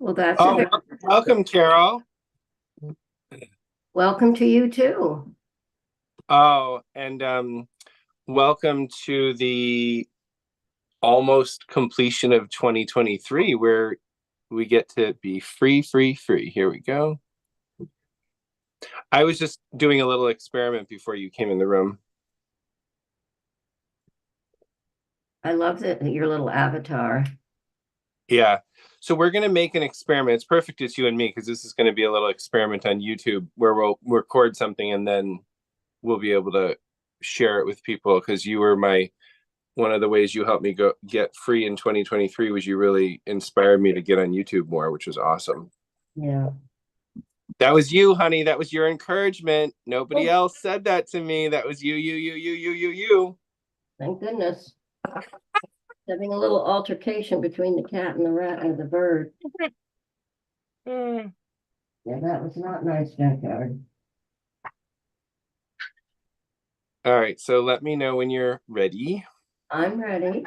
Well, that's a Oh, very welcome, Carol. welcome to you too. Oh, and welcome to the almost completion of 2023, where we get to be free, free, free. Here we go. I was just doing a little experiment before you came in the room. I love your little avatar. Yeah. So we're going to make an experiment. It's perfect it's you and me because this is going to be a little experiment on YouTube where we'll record something and then we'll be able to share it with people because you were my one of the ways you helped me go get free in 2023 was you really inspired me to get on YouTube more, which was awesome. Yeah. That was you, honey. That was your encouragement. Nobody Oh, else said that to me. That was you. thank goodness. Having a little altercation between the cat and the rat and the bird. All Yeah, that was not nice, Junkyard. right, so let me know when you're ready. I'm ready.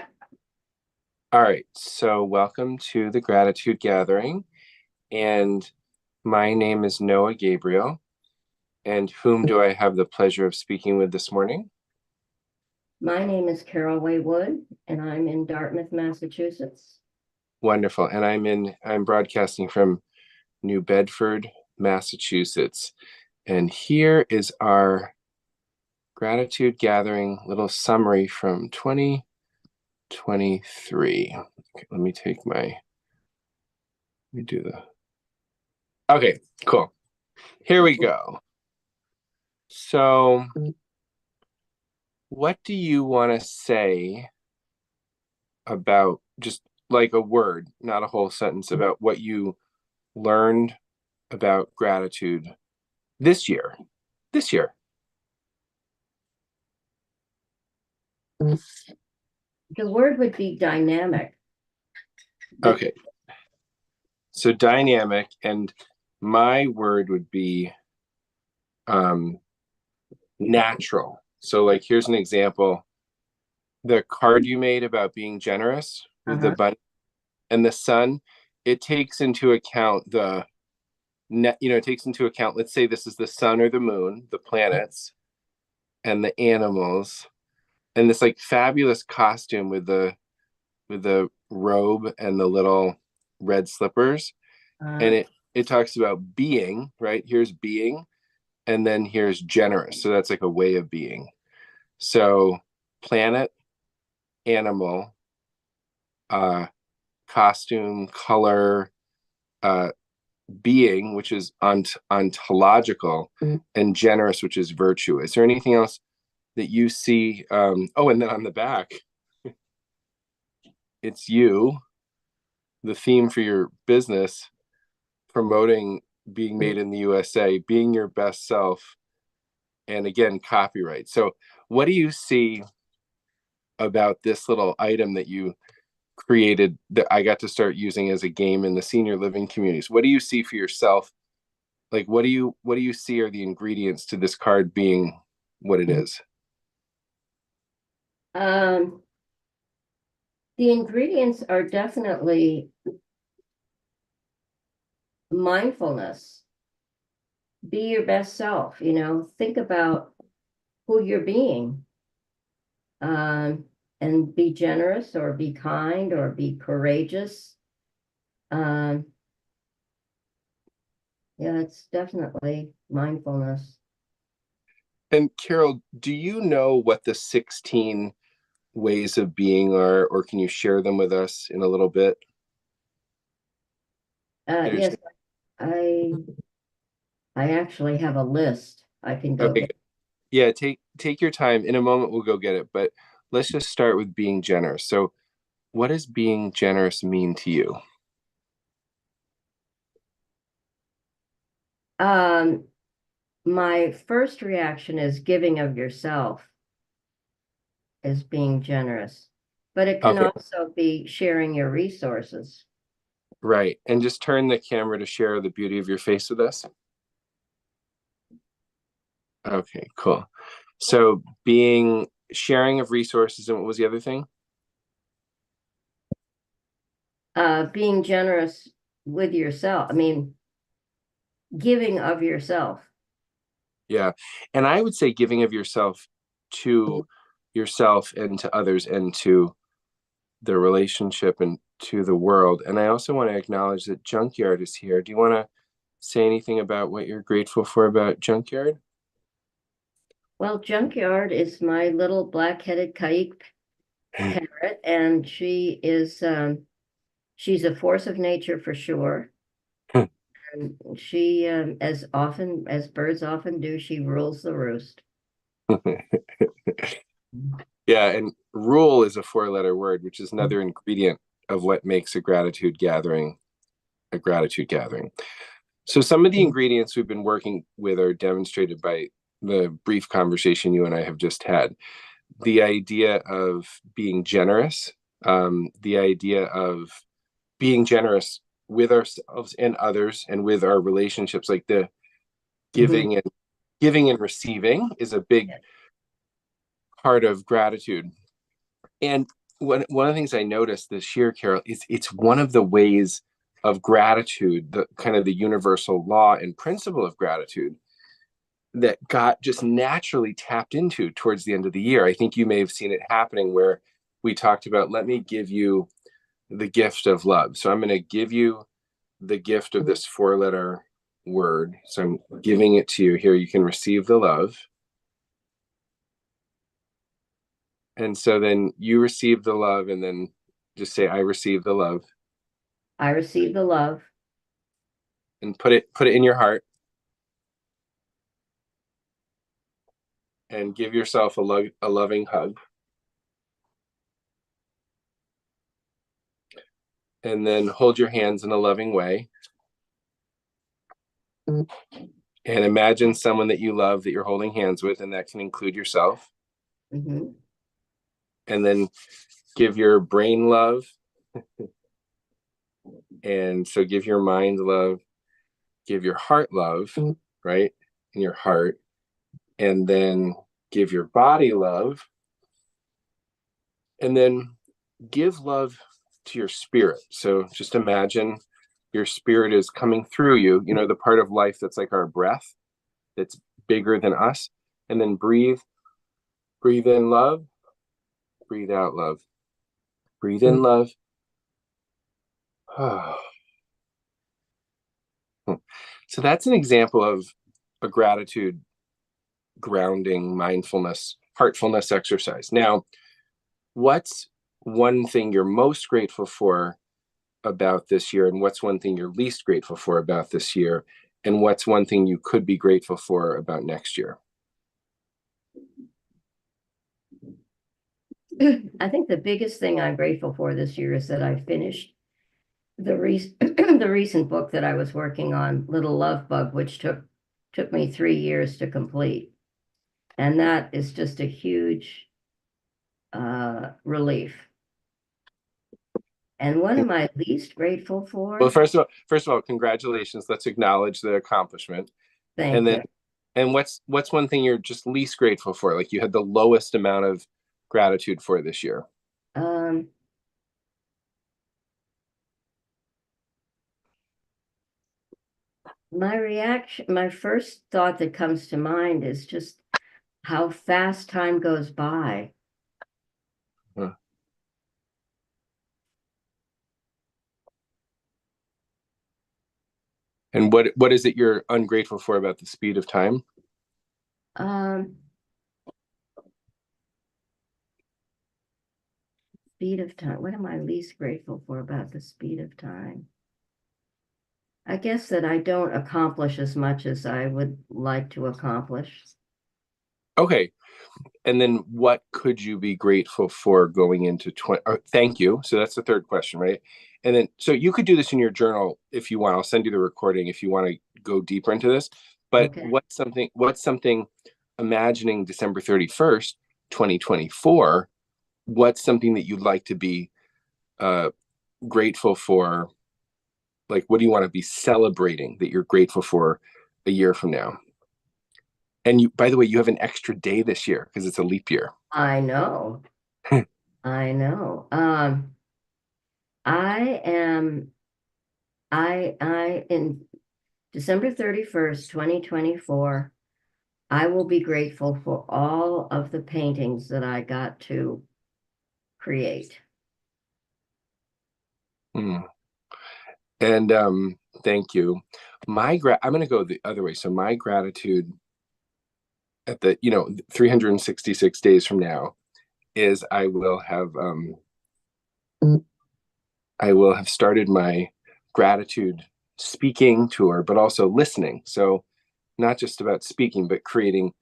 All right, so welcome to the Gratitude Gathering. And my name is Noah Gabriel. And whom do I have the pleasure of speaking with this morning? My name is Carol Waywood, and I'm in Dartmouth, Massachusetts. Wonderful. And I'm broadcasting from New Bedford, Massachusetts. And here is our gratitude gathering little summary from 2023. Okay, let me do the, okay, cool. Here we go. So, what do you want to say about just like a word, not a whole sentence, about what you learned about gratitude this year? This year. The word would be dynamic. Okay. So dynamic, and my word would be um natural. So like here's an example. The card you made about being generous with the Uh-huh. bunny and the sun, it takes into account the net, it takes into account, let's say this is the sun or the moon, the planets and the animals, and this like fabulous costume with the robe and the little red slippers. And Uh, it talks about being, right? Here's being, and then here's generous. So that's like a way of being. So planet, animal, uh, costume, color, uh, being, which is ontological, and generous, which is virtue. Is there anything else that you see? Oh, and then on the back, it's you, the theme for your business, promoting being made in the USA, being your best self, and again, copyright. So, what do you see about this little item that you created that I got to start using as a game in the senior living communities? What do you see for yourself? Like what do you see are the ingredients to this card being what it is? um, the ingredients are definitely mindfulness. Be your best self, think about who you're being. And be generous or be kind or be courageous. Um, yeah, it's definitely mindfulness. And Carol, do you know what the 16 ways of being are, or can you share them with us in a little bit? There's Yes, I I actually have a list. I can go okay. get. Yeah, take your time. In a moment we'll go get it, but let's just start with being generous. So, what does being generous mean to you? Um, my first reaction is giving of yourself is being generous, but it can Okay, also be sharing your resources. right. And just turn the camera to share the beauty of your face with us. Okay, cool. So being sharing of resources, and what was the other thing? Being generous with yourself. I mean, giving of yourself. Yeah. And I would say giving of yourself to yourself and to others and to the relationship and to the world. And I also want to acknowledge that Junkyard is here. Do you want to say anything about what you're grateful for about Junkyard? Well, Junkyard is my little black-headed Kaik parrot, and she's a force of nature for sure. And she, as often as birds often do, she rules the roost. Yeah, and rule is a four-letter word, which is another ingredient of what makes a gratitude gathering a gratitude gathering. So some of the ingredients we've been working with are demonstrated by the brief conversation you and I have just had. The idea of being generous, the idea of being generous with ourselves and others and with our relationships, like the Mhm. giving and receiving is a big part of gratitude. And one of the things I noticed this year, Carol, is it's one of the ways of gratitude, the kind of the universal law and principle of gratitude that got just naturally tapped into towards the end of the year. I think you may have seen it happening where we talked about, let me give you the gift of love. So I'm going to give you the gift of this four-letter word. So I'm giving it to you here. You can receive the love. And so then you receive the love and then just say, I receive the love I receive the love. and put it in your heart and give yourself a loving hug. And then hold your hands in a loving way. And imagine someone that you love that you're holding hands with, and that can include yourself. Mhm. And then give your brain love. And so give your mind love, give your heart love, right? In your heart. And then give your body love. And then give love to your spirit. So just imagine your spirit is coming through you, the part of life that's like our breath, that's bigger than us. And then breathe in love, breathe out love, breathe in love. So that's an example of a gratitude grounding mindfulness heartfulness exercise. Now, what's one thing you're most grateful for about this year, and what's one thing you're least grateful for about this year, and what's one thing you could be grateful for about next year? I think the biggest thing I'm grateful for this year is that I finished the recent book that I was working on, Little Love Bug, which took me 3 years to complete. And that is just a huge relief. And what am I least grateful Well, for? first of all, congratulations. Let's acknowledge the accomplishment. And Thank then you. and what's one thing you're just least grateful for, like you had the lowest amount of gratitude for this year? Um, my first thought that comes to mind is just how fast time goes by. Huh. And what is it you're ungrateful for about the speed of time? Um, Speed of time. What am I least grateful for about the speed of time? I guess that I don't accomplish as much as I would like to accomplish. Okay. And then what could you be grateful for going into 20? Thank you. So that's the third question, right? And then, so you could do this in your journal if you want. I'll send you the recording if you want to go deeper into this. But Okay. what's something, imagining December 31st, 2024, what's something that you'd like to be uh, grateful for? Like, what do you want to be celebrating that you're grateful for a year from now? And you, by the way, you have an extra day this year because it's a leap year. I know. I know. I am in December 31st, 2024, I will be grateful for all of the paintings that I got to create. Hmm. And thank you. I'm going to go the other way. So my gratitude at the 366 days from now is I will have started my gratitude speaking tour, but also listening. So not just about speaking, but creating,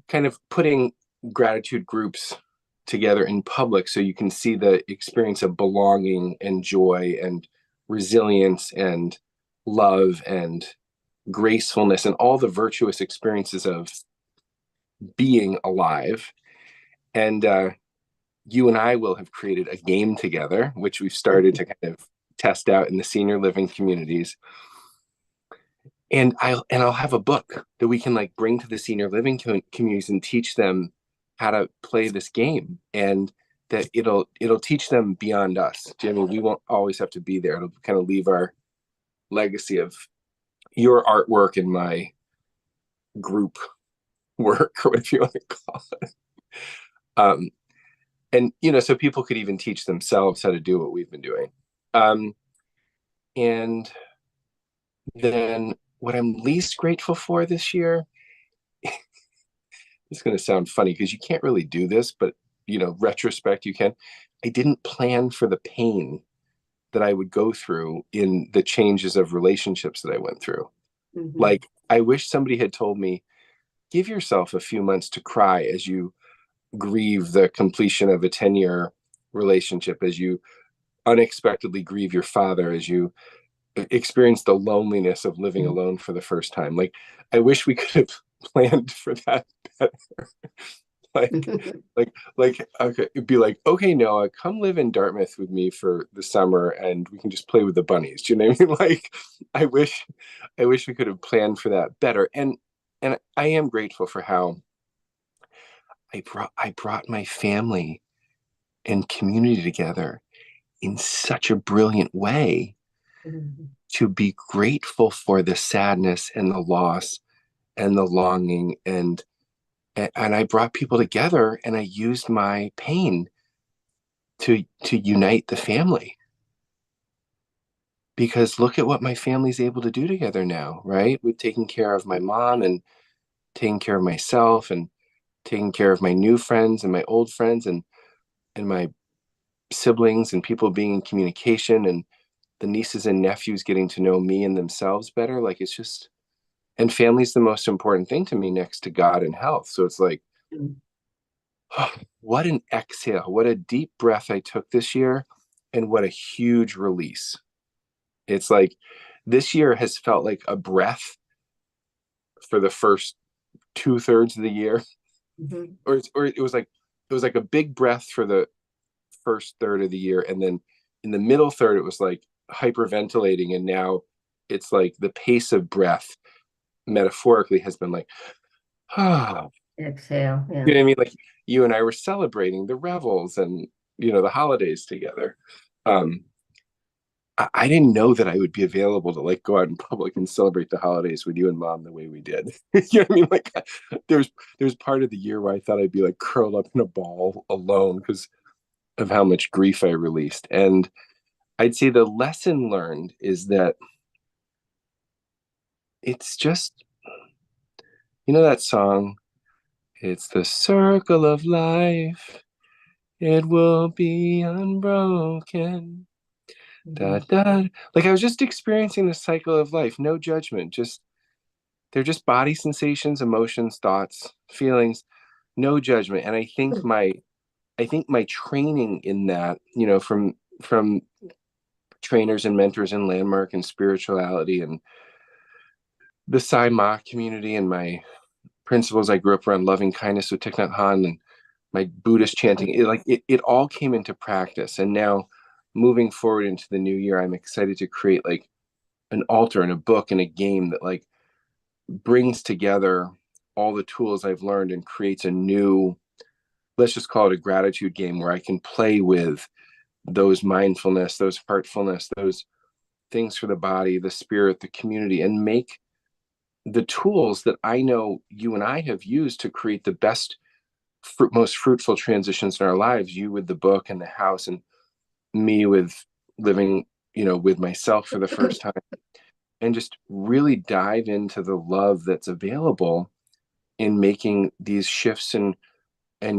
kind of putting gratitude groups together in public so you can see the experience of belonging and joy and resilience and love and gracefulness and all the virtuous experiences of being alive. And you and I will have created a game together, which we've started to kind of test out in the senior living communities. And I'll have a book that we can like bring to the senior living communities and teach them how to play this game, and that it'll teach them beyond us. I mean, we won't always have to be there. It'll kind of leave our legacy of your artwork and my group work, or whatever you want to call it. And so people could even teach themselves how to do what we've been doing. And then what I'm least grateful for this year, it's going to sound funny because you can't really do this, but retrospect, you can. I didn't plan for the pain that I would go through in the changes of relationships that I went through. Mhm. Like, I wish somebody had told me, give yourself a few months to cry as you grieve the completion of a 10-year relationship, as you unexpectedly grieve your father, as you experience the loneliness of living alone for the first time. Like, I wish we could have planned for that better. Okay, it'd be like, okay, Noah, come live in Dartmouth with me for the summer and we can just play with the bunnies. Do you know what I mean? Like, I wish we could have planned for that better. And I am grateful for how I brought my family and community together in such a brilliant way to be grateful for the sadness and the loss and the longing, and I brought people together, and I used my pain to unite the family, because look at what my family's able to do together now, right? With taking care of my mom and taking care of myself and taking care of my new friends and my old friends and my siblings, and people being in communication, and the nieces and nephews getting to know me and themselves better. Like, it's just, and family's the most important thing to me next to God and health. So it's like, oh, what an exhale, what a deep breath I took this year, and what a huge release. It's like this year has felt like a breath for the first 2/3 of the year. Mhm. Or it was like a big breath for the first third of the year, and then in the middle third it was like hyperventilating, and now it's like the pace of breath metaphorically has been like, ah. Exhale. Yeah. You know what I mean? Like, you and I were celebrating the revels and the holidays together. I didn't know that I would be available to like go out in public and celebrate the holidays with you and mom the way we did. You know what I mean? Like, there's part of the year where I thought I'd be like curled up in a ball alone because of how much grief I released. And I'd say the lesson learned is that it's just, that song, it's the circle of life. It will be unbroken. Da, da. Like, I was just experiencing the cycle of life, no judgment. They're just body sensations, emotions, thoughts, feelings, no judgment. And I think my training in that, from trainers and mentors in Landmark and spirituality and the Sai Ma community, and my principles I grew up around, loving kindness with Thich Nhat Hanh, and my Buddhist chanting, it all came into practice. And now, moving forward into the new year, I'm excited to create like an altar and a book and a game that like brings together all the tools I've learned and creates a new, let's just call it a gratitude game, where I can play with those mindfulness, those heartfulness, those things for the body, the spirit, the community, and make the tools that I know you and I have used to create the best, most fruitful transitions in our lives. You with the book and the house, and me with living, with myself for the first time, and just really dive into the love that's available in making these shifts and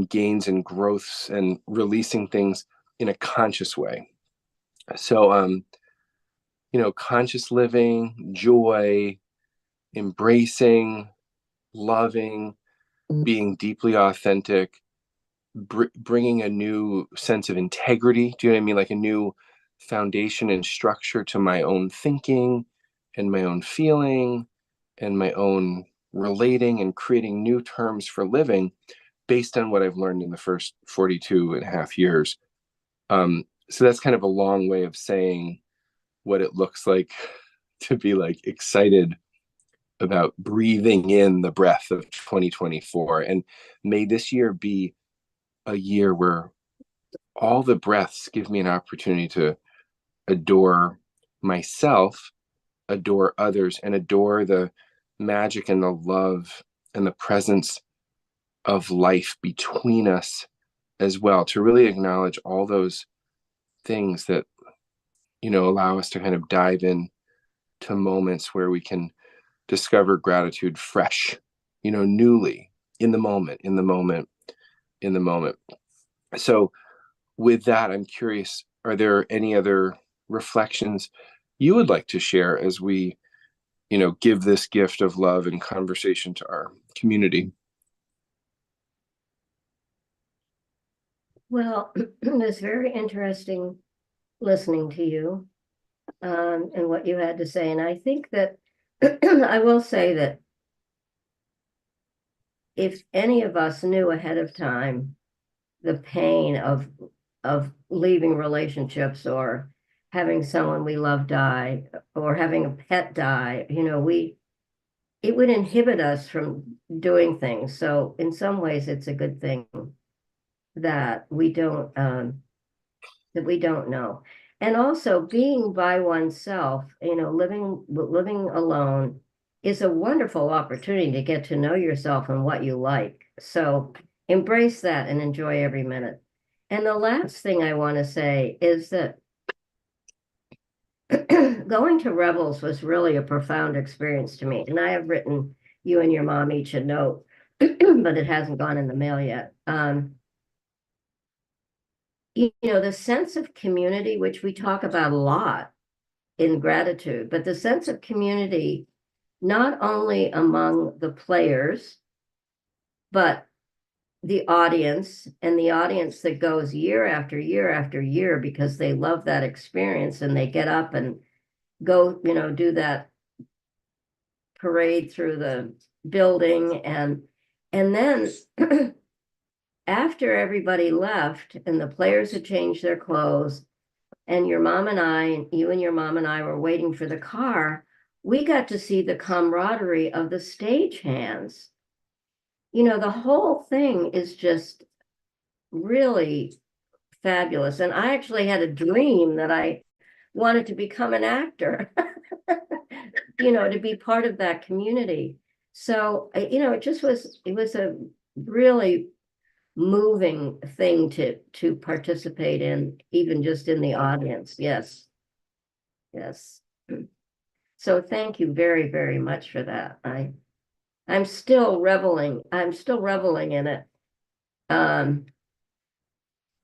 gains and growths and releasing things in a conscious way. So, conscious living, joy, embracing, loving, being deeply authentic, bringing a new sense of integrity. Do you know what I mean? Like a new foundation and structure to my own thinking and my own feeling and my own relating, and creating new terms for living based on what I've learned in the first 42 and a half years. So that's kind of a long way of saying what it looks like to be like excited about breathing in the breath of 2024. And may this year be a year where all the breaths give me an opportunity to adore myself, adore others, and adore the magic and the love and the presence of life between us as well, to really acknowledge all those things that, allow us to kind of dive in to moments where we can discover gratitude fresh, newly, in the moment, in the moment, in the moment. So with that, I'm curious, are there any other reflections you would like to share as we, give this gift of love and conversation to our community? Well, it's very interesting listening to you, and what you had to say. And I think that I will say that if any of us knew ahead of time the pain of leaving relationships, or having someone we love die, or having a pet die, it would inhibit us from doing things. So in some ways, it's a good thing that we don't know. And also being by oneself, living alone is a wonderful opportunity to get to know yourself and what you like. So embrace that and enjoy every minute. And the last thing I want to say is that going to Rebels was really a profound experience to me. And I have written you and your mom each a note, but it hasn't gone in the mail yet. The sense of community, which we talk about a lot in gratitude, but the sense of community, not only among the players, but the audience, and the audience that goes year after year after year because they love that experience, and they get up and go, do that parade through the building. And then after everybody left and the players had changed their clothes, and you and your mom and I were waiting for the car, we got to see the camaraderie of the stagehands. The whole thing is just really fabulous. And I actually had a dream that I wanted to become an actor, to be part of that community. So, it was a really moving thing to participate in, even just in the audience. Yes. Yes. So thank you very, very much for that. I'm still reveling. I'm still reveling in it. And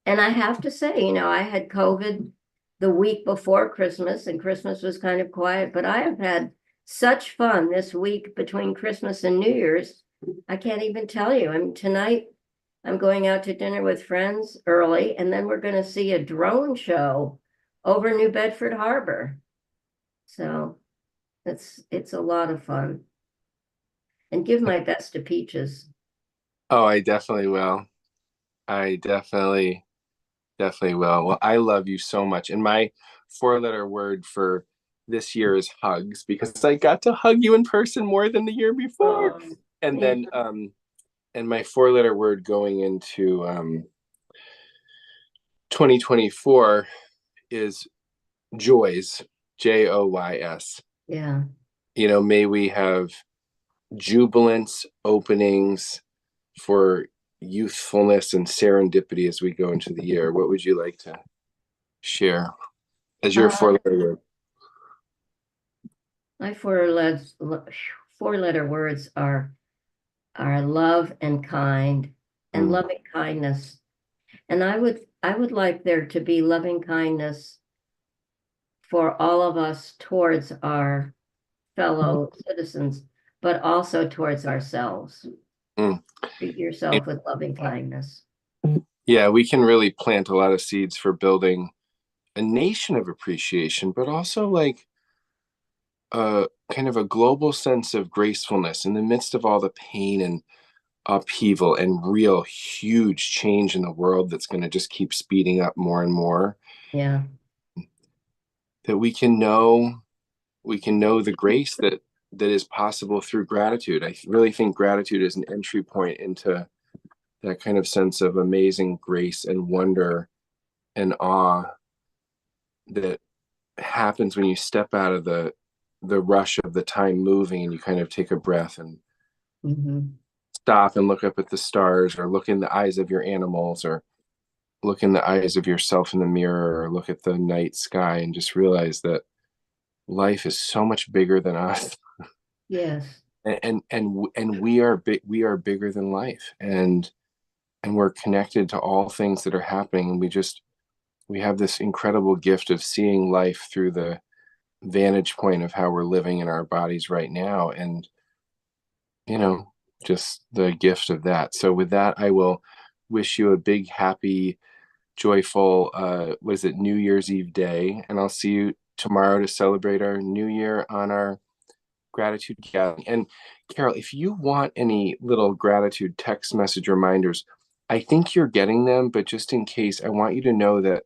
I have to say, I had COVID the week before Christmas, and Christmas was kind of quiet, but I have had such fun this week between Christmas and New Year's. I can't even tell you. I mean, tonight I'm going out to dinner with friends early, and then we're going to see a drone show over New Bedford Harbor. So it's a lot of fun. And give my best to Peaches. Oh, I definitely will. I definitely will. Well, I love you so much. And my four-letter word for this year is hugs, because I got to hug you in person more than the year before. And Yeah. then and my four-letter word going into 2024 is joys. Joys. Yeah. May we have jubilant openings for youthfulness and serendipity as we go into the year. What would you like to share as your Uh, four-letter word? my four-letter words are love and kind and Mm. loving kindness. And I would like there to be loving kindness for all of us towards our fellow citizens, but also towards ourselves. Mm. Treat yourself with loving kindness. Yeah, we can really plant a lot of seeds for building a nation of appreciation, but also like a kind of a global sense of gracefulness in the midst of all the pain and upheaval and real huge change in the world that's going to just keep speeding up more and more. Yeah. That we can know the grace that is possible through gratitude. I really think gratitude is an entry point into that kind of sense of amazing grace and wonder and awe that happens when you step out of the rush of the time moving and you kind of take a breath and Hmm. stop and look up at the stars or look in the eyes of your animals or look in the eyes of yourself in the mirror or look at the night sky and just realize that life is so much bigger than us. Yes. And we are bigger than life, and we're connected to all things that are happening, and we have this incredible gift of seeing life through the vantage point of how we're living in our bodies right now, and you know just the gift of that. So with that, I will wish you a big happy joyful what is it, New Year's Eve day, and I'll see you tomorrow to celebrate our new year on our gratitude gathering. And Carol, if you want any little gratitude text message reminders, I think you're getting them, but just in case, I want you to know that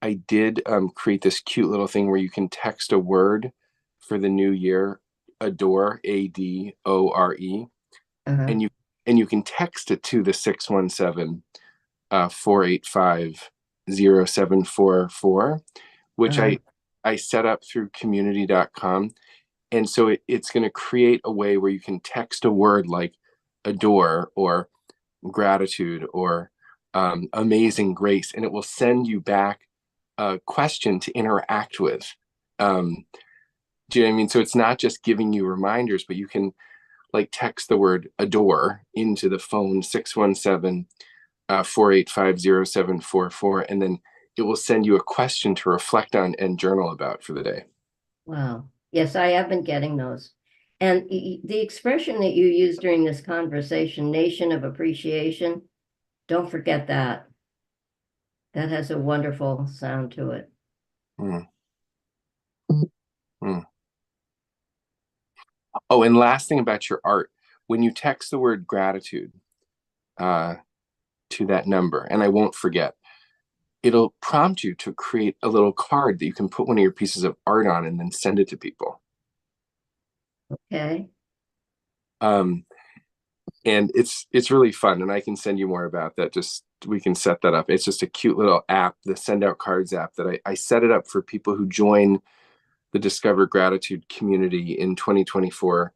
I did create this cute little thing where you can text a word for the new year, adore, ADORE, Uh-huh. and you can text it to the 617 485 0744, which Uh-huh. I set up through community.com. And so it's going to create a way where you can text a word like adore or gratitude or amazing grace, and it will send you back a question to interact with. Do you know what I mean? So it's not just giving you reminders, but you can like text the word adore into the phone 617 485 0744, and then it will send you a question to reflect on and journal about for the day. Wow. Yes, I have been getting those. And the expression that you used during this conversation, nation of appreciation, don't forget that. That has a wonderful sound to it. Mm, mm. Oh, and last thing about your art, when you text the word gratitude uh, to that number, and I won't forget, it'll prompt you to create a little card that you can put one of your pieces of art on and then send it to people. Okay. Um, and it's really fun, and I can send you more about that. Just we can set that up. It's just a cute little app, the Send Out Cards app that I set it up for people who join the Discover Gratitude community in 2024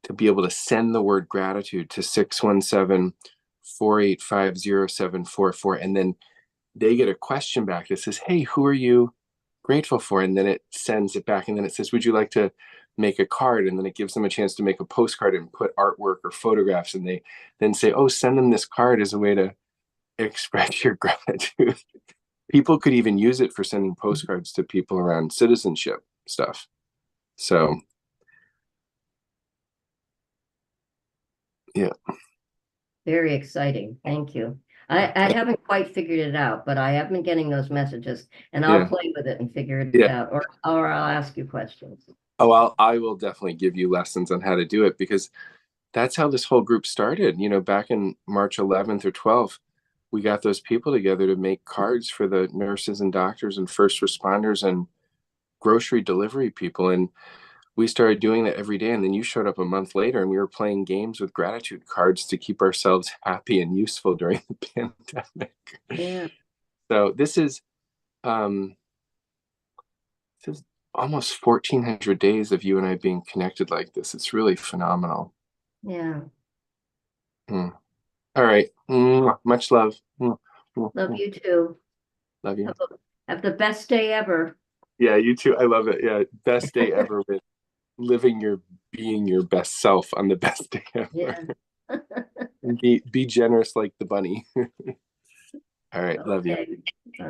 to be able to send the word gratitude to 617 485 0744, and then they get a question back that says, hey, who are you grateful for? And then it sends it back, and then it says, would you like to make a card? And then it gives them a chance to make a postcard and put artwork or photographs, and they then say, oh, send them this card as a way to express your gratitude. People could even use it for sending postcards to people around citizenship stuff. So yeah. Very exciting. Thank you. I haven't quite figured it out, but I have been getting those messages and I'll Yeah. play with it and figure it Yeah. out, or I'll ask you questions. Oh, I will definitely give you lessons on how to do it, because that's how this whole group started. Back in March 11th or 12th, we got those people together to make cards for the nurses and doctors and first responders and grocery delivery people. And we started doing that every day. And then you showed up a month later and we were playing games with gratitude cards to keep ourselves happy and useful during the pandemic. Yeah. So um, this is almost 1,400 days of you and I being connected like this. It's really phenomenal. Yeah. Mm. All right. Much love. Love you too. Love you. Have the best day ever. Yeah, you too. I love it. Yeah, best day ever with living your being your best self on the best day ever. Yeah. And be generous like the bunny. All right, love you. Okay.